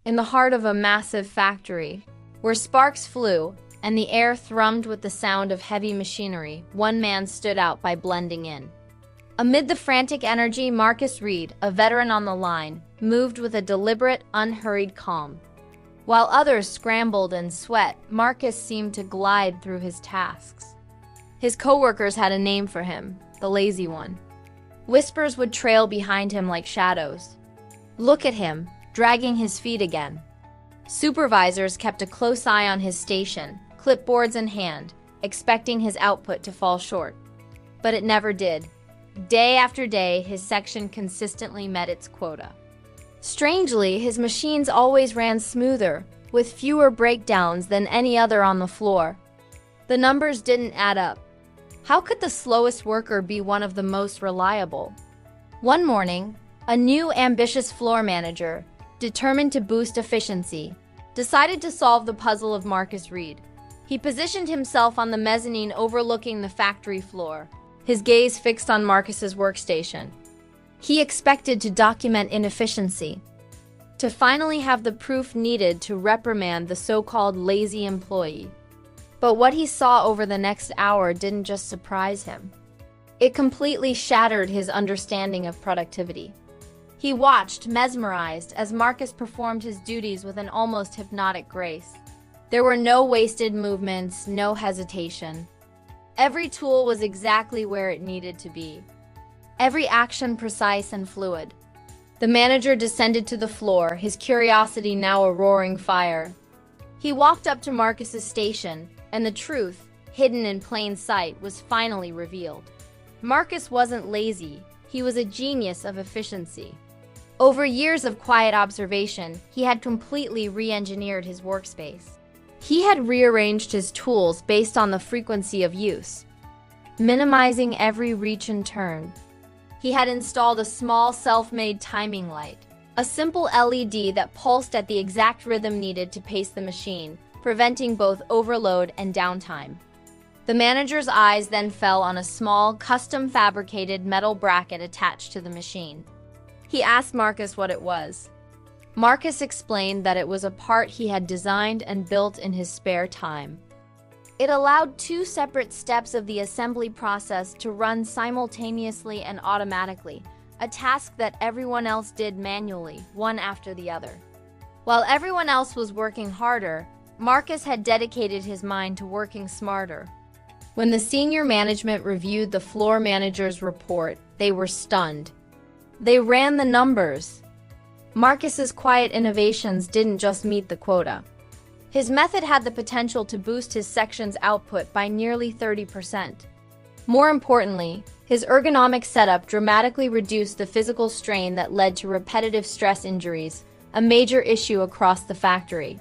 in the heart of a massive factory, where sparks flew and the air thrummed with the sound of heavy machinery, one man stood out by blending in. Amid the frantic energy, Marcus Reed, a veteran on the line, moved with a deliberate, unhurried calm. While others scrambled and sweat, Marcus seemed to glide through his tasks. His coworkers had a name for him, the lazy one. Whispers would trail behind him like shadows. Look at him, dragging his feet again. Supervisors kept a close eye on his station, clipboards in hand, expecting his output to fall short. But it never did. Day after day, his section consistently met its quota. Strangely, his machines always ran smoother, with fewer breakdowns than any other on the floor. The numbers didn't add up. How could the slowest worker be one of the most reliable? One morning, a new ambitious floor manager, determined to boost efficiency, decided to solve the puzzle of Marcus Reed. He positioned himself on the mezzanine overlooking the factory floor, his gaze fixed on Marcus's workstation. He expected to document inefficiency, to finally have the proof needed to reprimand the so-called lazy employee. But what he saw over the next hour didn't just surprise him. It completely shattered his understanding of productivity. He watched, mesmerized, as Marcus performed his duties with an almost hypnotic grace. There were no wasted movements, no hesitation. Every tool was exactly where it needed to be. Every action precise and fluid. The manager descended to the floor, his curiosity now a roaring fire. He walked up to Marcus's station, and the truth, hidden in plain sight, was finally revealed. Marcus wasn't lazy, he was a genius of efficiency. Over years of quiet observation, he had completely re-engineered his workspace. He had rearranged his tools based on the frequency of use, minimizing every reach and turn. He had installed a small self-made timing light, a simple LED that pulsed at the exact rhythm needed to pace the machine, preventing both overload and downtime. The manager's eyes then fell on a small, custom-fabricated metal bracket attached to the machine. He asked Marcus what it was. Marcus explained that it was a part he had designed and built in his spare time. It allowed 2 separate steps of the assembly process to run simultaneously and automatically, a task that everyone else did manually, one after the other. While everyone else was working harder, Marcus had dedicated his mind to working smarter. When the senior management reviewed the floor manager's report, they were stunned. They ran the numbers. Marcus's quiet innovations didn't just meet the quota. His method had the potential to boost his section's output by nearly 30%. More importantly, his ergonomic setup dramatically reduced the physical strain that led to repetitive stress injuries, a major issue across the factory.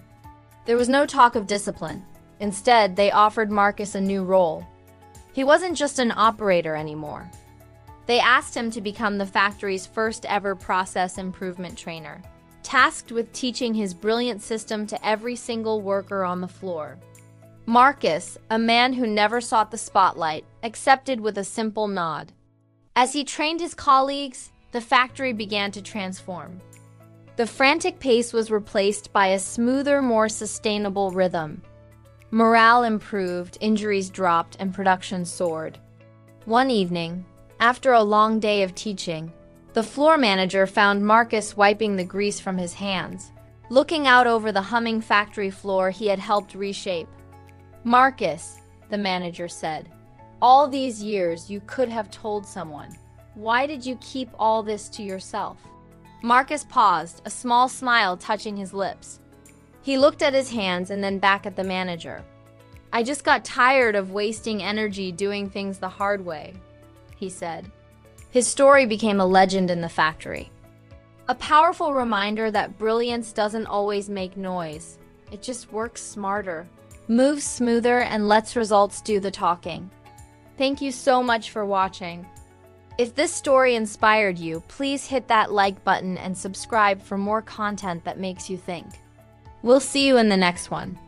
There was no talk of discipline. Instead, they offered Marcus a new role. He wasn't just an operator anymore. They asked him to become the factory's first ever process improvement trainer, tasked with teaching his brilliant system to every single worker on the floor. Marcus, a man who never sought the spotlight, accepted with a simple nod. As he trained his colleagues, the factory began to transform. The frantic pace was replaced by a smoother, more sustainable rhythm. Morale improved, injuries dropped, and production soared. One evening, after a long day of teaching, the floor manager found Marcus wiping the grease from his hands, looking out over the humming factory floor he had helped reshape. "Marcus," the manager said, "all these years you could have told someone. Why did you keep all this to yourself?" Marcus paused, a small smile touching his lips. He looked at his hands and then back at the manager. "I just got tired of wasting energy doing things the hard way," he said. His story became a legend in the factory. A powerful reminder that brilliance doesn't always make noise. It just works smarter, moves smoother, and lets results do the talking. Thank you so much for watching. If this story inspired you, please hit that like button and subscribe for more content that makes you think. We'll see you in the next one.